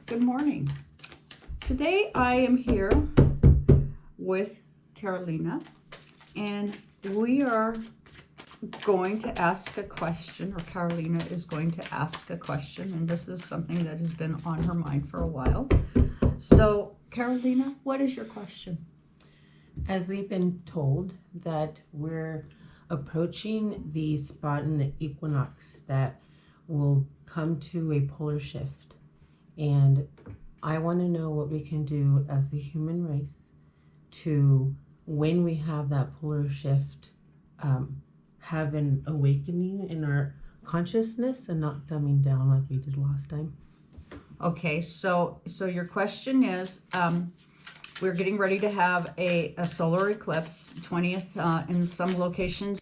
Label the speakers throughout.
Speaker 1: Good morning. Today I am here with Carolina, and we are going to ask a question, or Carolina is going to ask a question, and this is something that has been on her mind for a while. So, Carolina, what is your question?
Speaker 2: As we've been told that we're approaching the spot in the equinox that will come to a polar shift, and I want to know what we can do as the human race to, when we have that polar shift, have an awakening in our consciousness and not dumbing down like we did last time.
Speaker 1: Okay, so your question is, we're getting ready to have a solar eclipse, 20th in some locations.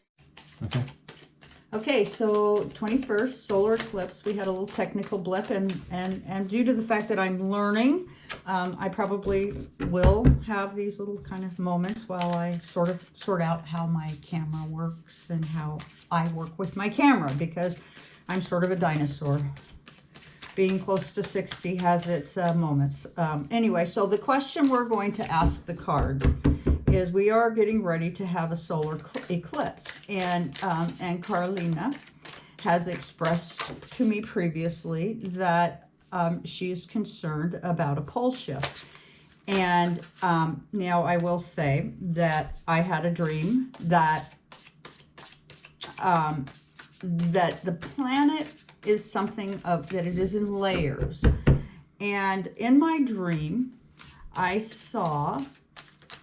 Speaker 1: Okay, so 21st solar eclipse. We had a little technical blip, and due to the fact that I'm learning, I probably will have these little kind of moments while I sort out how my camera works and how I work with my camera, because I'm sort of a dinosaur. Being close to 60 has its moments. Anyway, so the question we're going to ask the cards is, we are getting ready to have a solar eclipse, and Carolina has expressed to me previously that she is concerned about a pole shift. And now I will say that I had a dream that that the planet is something of that it is in layers, and in my dream I saw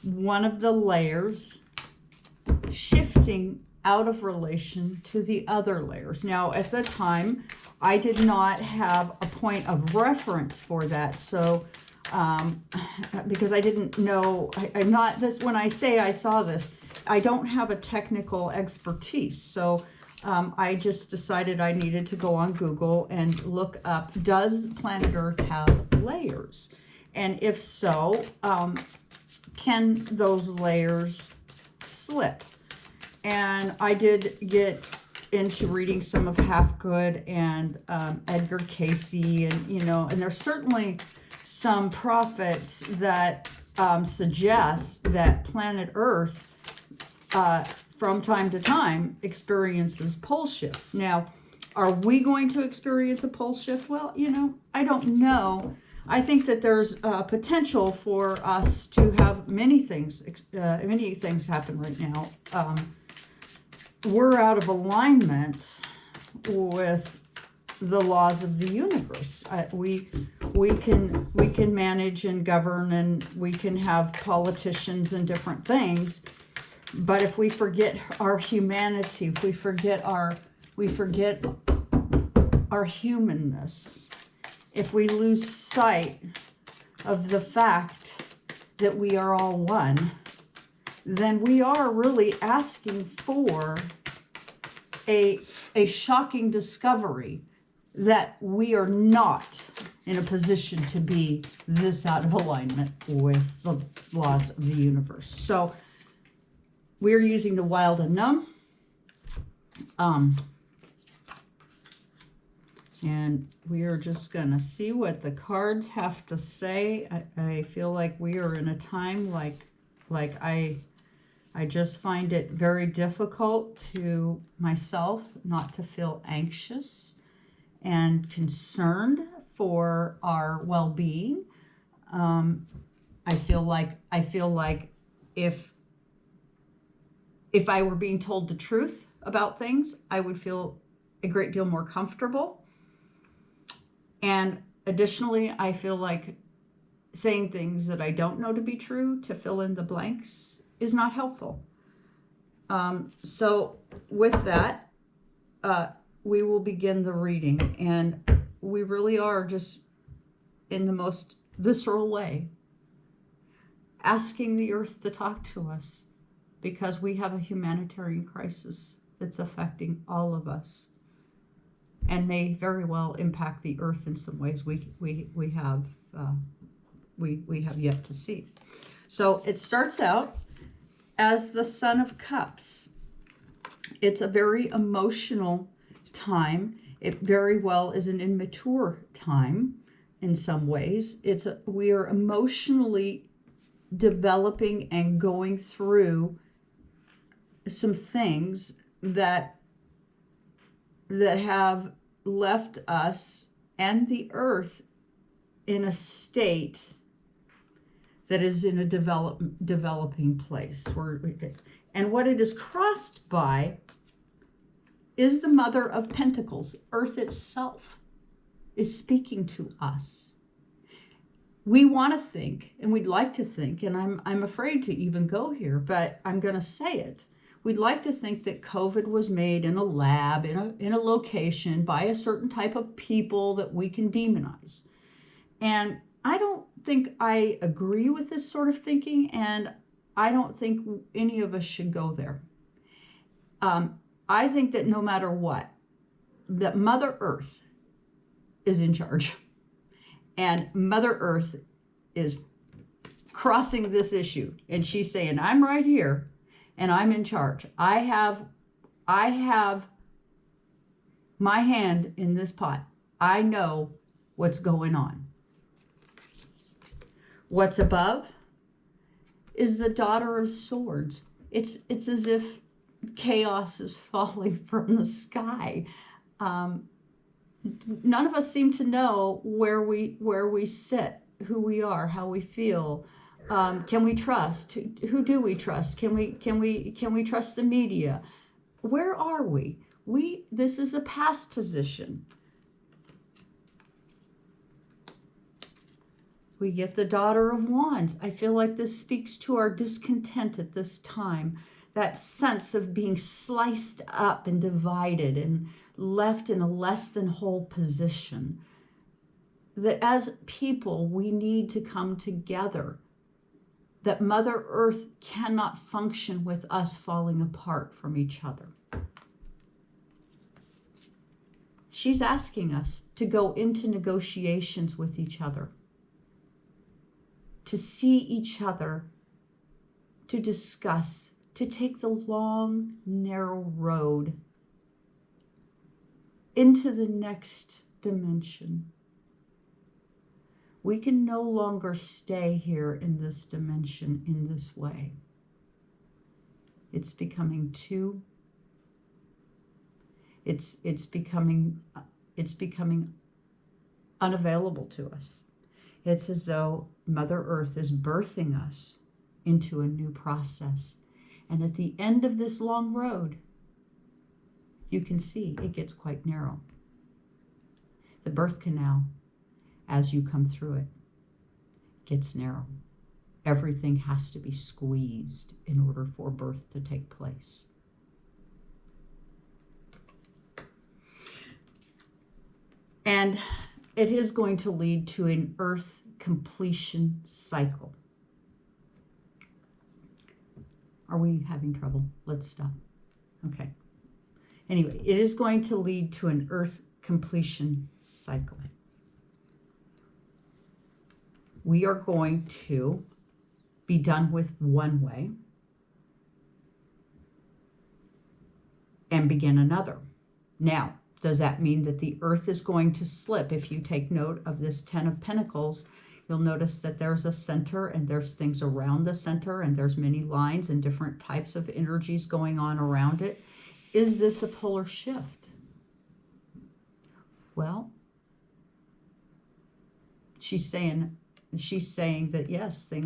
Speaker 1: one of the layers shifting out of relation to the other layers. Now, at the time, I did not have a point of reference for that, so because I didn't know, I'm not this, when I say I saw this, I don't have a technical expertise, so I just decided I needed to go on Google and look up, does planet Earth have layers? And if so, can those layers slip? And I did get into reading some of Hafgood and Edgar Casey, and and there's certainly some prophets that suggest that planet Earth from time to time experiences pole shifts. Now, are we going to experience a pole shift? Well, I don't know. I think that there's potential for us to have many things happen right now. We're out of alignment with the laws of the universe. We can manage and govern, and we can have politicians and different things, but if we forget our humanity, if we forget our humanness, if we lose sight of the fact that we are all one, then we are really asking for a shocking discovery that we are not in a position to be this out of alignment with the laws of the universe. So we're using the wild unknown. And we are just going to see what the cards have to say. I feel like we are in a time like I just find it very difficult to myself not to feel anxious and concerned for our well-being. I feel like if I were being told the truth about things, I would feel a great deal more comfortable. And additionally, I feel like saying things that I don't know to be true, to fill in the blanks, is not helpful. So with that, we will begin the reading. And we really are just, in the most visceral way, asking the earth to talk to us, because we have a humanitarian crisis that's affecting all of us, and may very well impact the earth in some ways we have yet to see. So it starts out as the Son of Cups. It's a very emotional time. It very well is an immature time. in some ways. We are emotionally developing and going through some things that have left us and the earth in a state that is in a developing place. And what it is crossed by is the Mother of Pentacles. Earth itself is speaking to us. We want to think, and we'd like to think, and I'm afraid to even go here, but I'm going to say it. We'd like to think that COVID was made in a lab, in a location, by a certain type of people that we can demonize. And I don't think I agree with this sort of thinking, and I don't think any of us should go there. I think that no matter what, that Mother Earth is in charge. And Mother Earth is crossing this issue. And she's saying, I'm right here and I'm in charge. I have my hand in this pot. I know what's going on. What's above is the Daughter of Swords. It's as if chaos is falling from the sky. None of us seem to know where we sit, who we are, how we feel. Can we trust? Who do we trust? Can we trust the media? Where are we? This is a past position. We get the Daughter of Wands. I feel like this speaks to our discontent at this time. That sense of being sliced up and divided and left in a less than whole position. That as people, we need to come together. That Mother Earth cannot function with us falling apart from each other. She's asking us to go into negotiations with each other, to see each other, to discuss, to take the long, narrow road into the next dimension. We can no longer stay here in this dimension in this way. It's becoming it's becoming unavailable to us. It's as though Mother Earth is birthing us into a new process. And at the end of this long road, you can see it gets quite narrow. The birth canal, as you come through it, gets narrow. Everything has to be squeezed in order for birth to take place. And it is going to lead to an earth completion cycle. Are we having trouble? Let's stop. Okay. Anyway, it is going to lead to an earth completion cycle. We are going to be done with one way and begin another. Now, does that mean that the earth is going to slip? If you take note of this 10 of Pentacles, you'll notice that there's a center and there's things around the center and there's many lines and different types of energies going on around it. Is this a polar shift? Well, she's saying that yes, the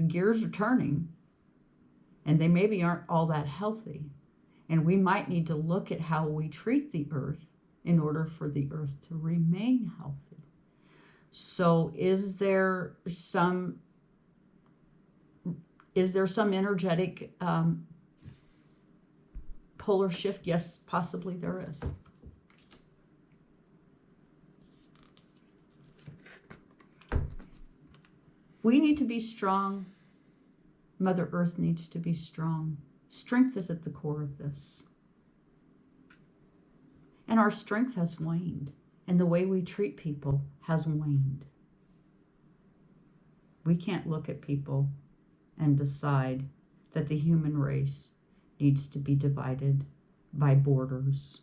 Speaker 1: gears are turning and they maybe aren't all that healthy. And we might need to look at how we treat the earth in order for the earth to remain healthy. So is there some energetic polar shift? Yes, possibly there is. We need to be strong. Mother Earth needs to be strong. Strength is at the core of this. And our strength has waned. And the way we treat people has waned. We can't look at people and decide that the human race needs to be divided by borders,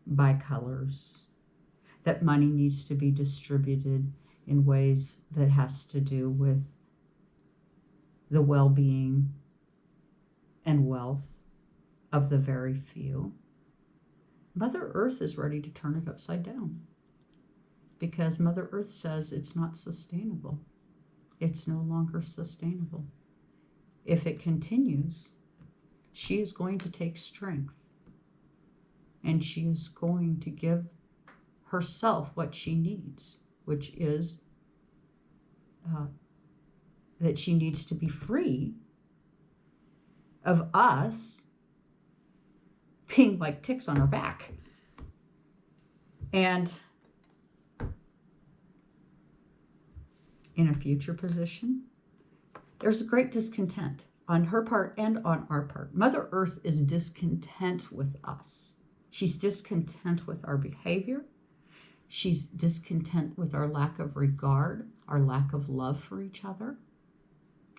Speaker 1: by colors. that money needs to be distributed in ways that has to do with the well-being and wealth of the very few. Mother Earth is ready to turn it upside down because Mother Earth says it's not sustainable. It's no longer sustainable. If it continues, she is going to take strength and she is going to give herself what she needs, which is that she needs to be free of us being like ticks on her back. And in a future position, there's a great discontent on her part and on our part. Mother Earth is discontent with us. She's discontent with our behavior. She's discontent with our lack of regard, our lack of love for each other.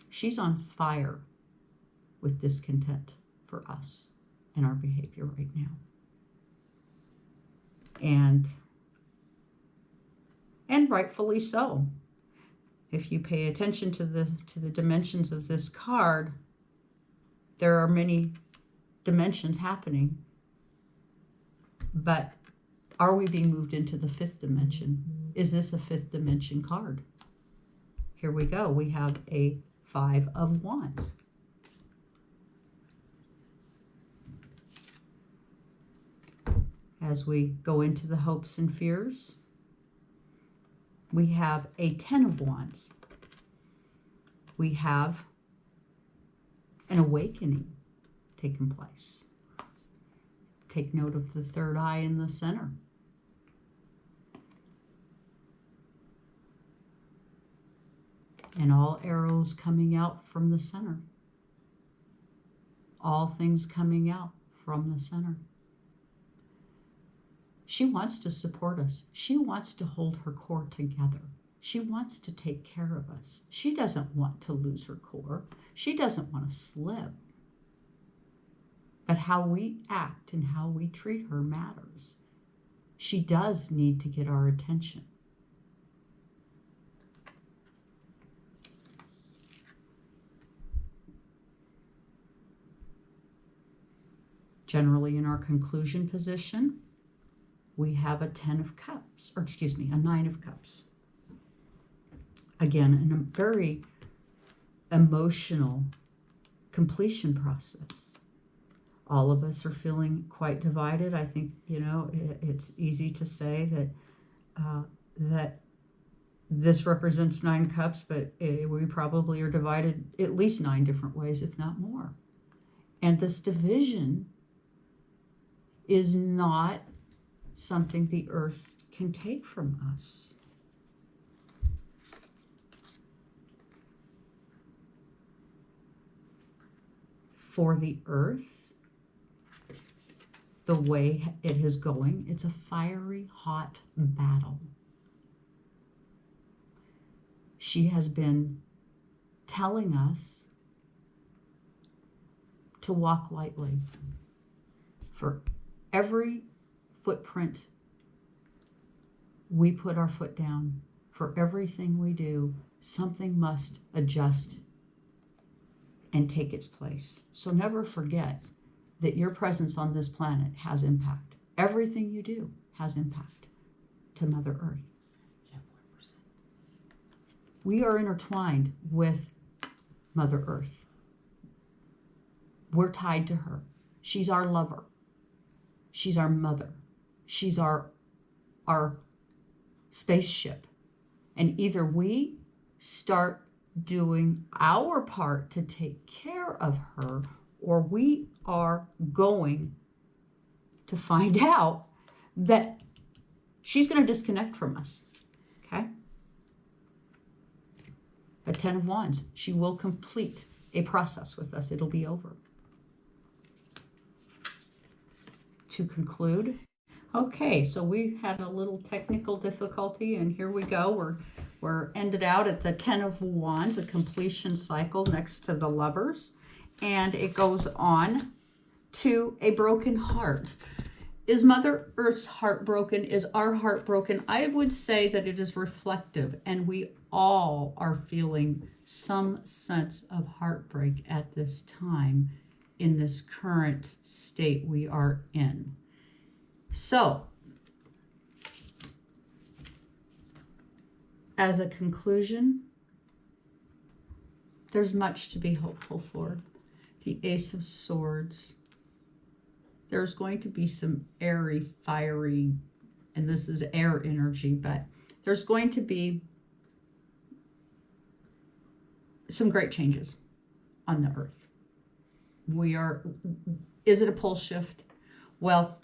Speaker 1: She's on fire with discontent for us and our behavior right now. And rightfully so. If you pay attention to the dimensions of this card, there are many dimensions happening. But are we being moved into the fifth dimension? Is this a fifth dimension card? Here we go. We have a 5 of Wands. As we go into the hopes and fears, we have a 10 of Wands. We have an awakening taking place. Take note of the third eye in the center. And all arrows coming out from the center. All things coming out from the center. She wants to support us. She wants to hold her core together. She wants to take care of us. She doesn't want to lose her core. She doesn't want to slip. But how we act and how we treat her matters. She does need to get our attention. Generally in our conclusion position, we have a 10 of cups, or excuse me, a 9 of cups. Again, in a very emotional completion process. All of us are feeling quite divided. I think, it's easy to say that this represents 9 cups, but we probably are divided at least 9 different ways, if not more. And this division is not something the earth can take from us. For the earth, the way it is going, it's a fiery, hot battle. She has been telling us to walk lightly. For every footprint we put our foot down, for everything we do, something must adjust and take its place. So never forget that your presence on this planet has impact. Everything you do has impact to Mother Earth. Yeah, 4%. We are intertwined with Mother Earth. We're tied to her. She's our lover. She's our mother. She's our spaceship. And either we start doing our part to take care of her, or we are going to find out that she's going to disconnect from us. Okay? A 10 of Wands. She will complete a process with us. It'll be over. To conclude, okay, so we had a little technical difficulty, and here we go. We're ended out at the 10 of Wands, a completion cycle next to the Lovers, and it goes on to a broken heart. Is Mother Earth's heart broken? Is our heart broken? I would say that it is reflective, and we all are feeling some sense of heartbreak at this time in this current state we are in. So, as a conclusion, there's much to be hopeful for. The Ace of Swords. There's going to be some airy, fiery, and this is air energy, but there's going to be some great changes on the earth. Is it a pole shift? Well,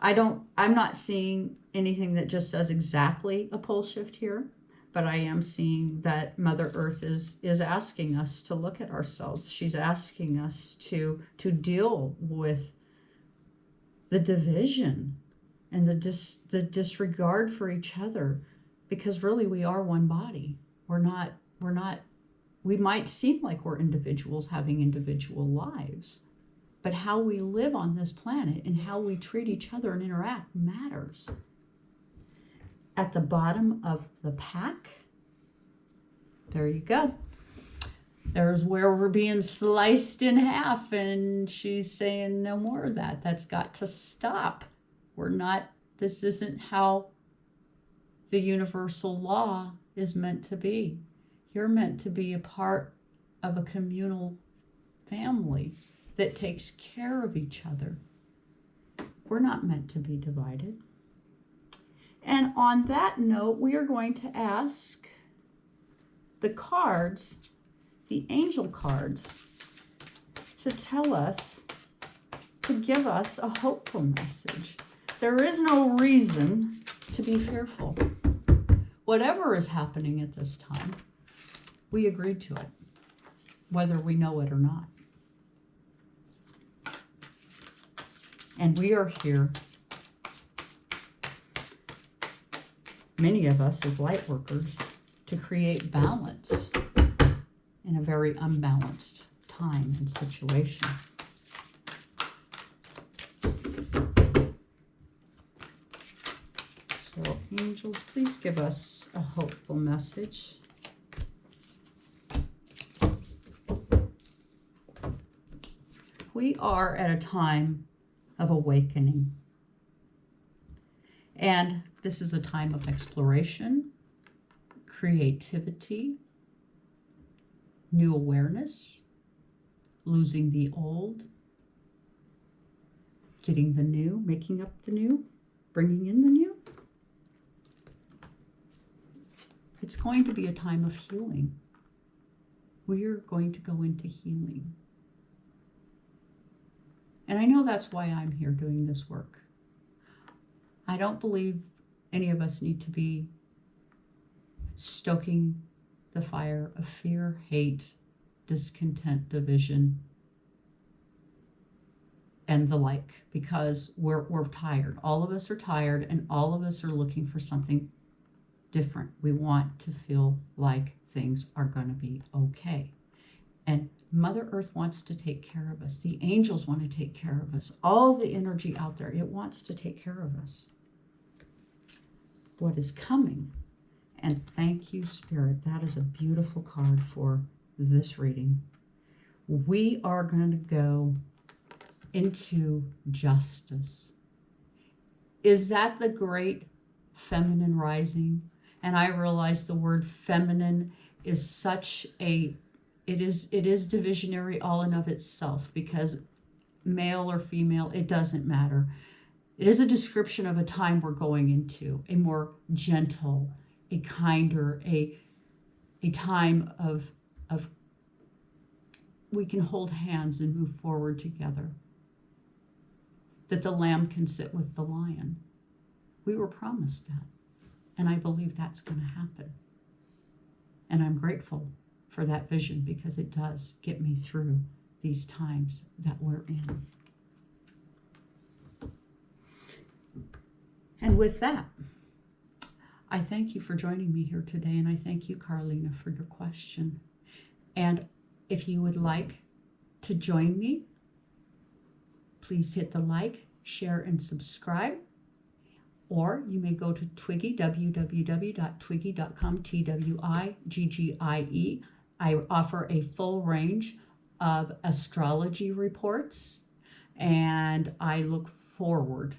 Speaker 1: I'm not seeing anything that just says exactly a pole shift here, but I am seeing that Mother Earth is asking us to look at ourselves. She's asking us to deal with the division and the disregard for each other, because really we are one body. We might seem like we're individuals having individual lives, but how we live on this planet and how we treat each other and interact matters. At the bottom of the pack, there you go. There's where we're being sliced in half, and she's saying no more of that. That's got to stop. This isn't how the universal law is meant to be. You're meant to be a part of a communal family that takes care of each other. We're not meant to be divided. And on that note, we are going to ask the cards, the angel cards, to tell us, to give us a hopeful message. There is no reason to be fearful. Whatever is happening at this time, we agreed to it, whether we know it or not. And we are here, many of us as light workers, to create balance in a very unbalanced time and situation. So, angels, please give us a hopeful message. We are at a time of awakening. And this is a time of exploration, creativity, new awareness, losing the old, getting the new, making up the new, bringing in the new. It's going to be a time of healing. We are going to go into healing. And I know that's why I'm here doing this work. I don't believe any of us need to be stoking the fire of fear, hate, discontent, division, and the like, because we're tired. All of us are tired, and all of us are looking for something different. We want to feel like things are going to be okay. And Mother Earth wants to take care of us. The angels want to take care of us. All the energy out there, it wants to take care of us. What is coming? And thank you, Spirit. That is a beautiful card for this reading. We are going to go into justice. Is that the great feminine rising? And I realize the word feminine is such a, it is divisionary all in of itself, because male or female, it doesn't matter. It is a description of a time we're going into, a more gentle, a kinder, a time of we can hold hands and move forward together. That the lamb can sit with the lion. We were promised that. And I believe that's going to happen. And I'm grateful for that vision, because it does get me through these times that we're in. And with that, I thank you for joining me here today, and I thank you, Carlina, for your question. And if you would like to join me, please hit the like, share, and subscribe. Or you may go to Twiggy, www.twiggy.com, Twiggie. I offer a full range of astrology reports, and I look forward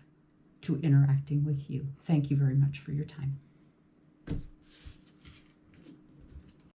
Speaker 1: to interacting with you. Thank you very much for your time.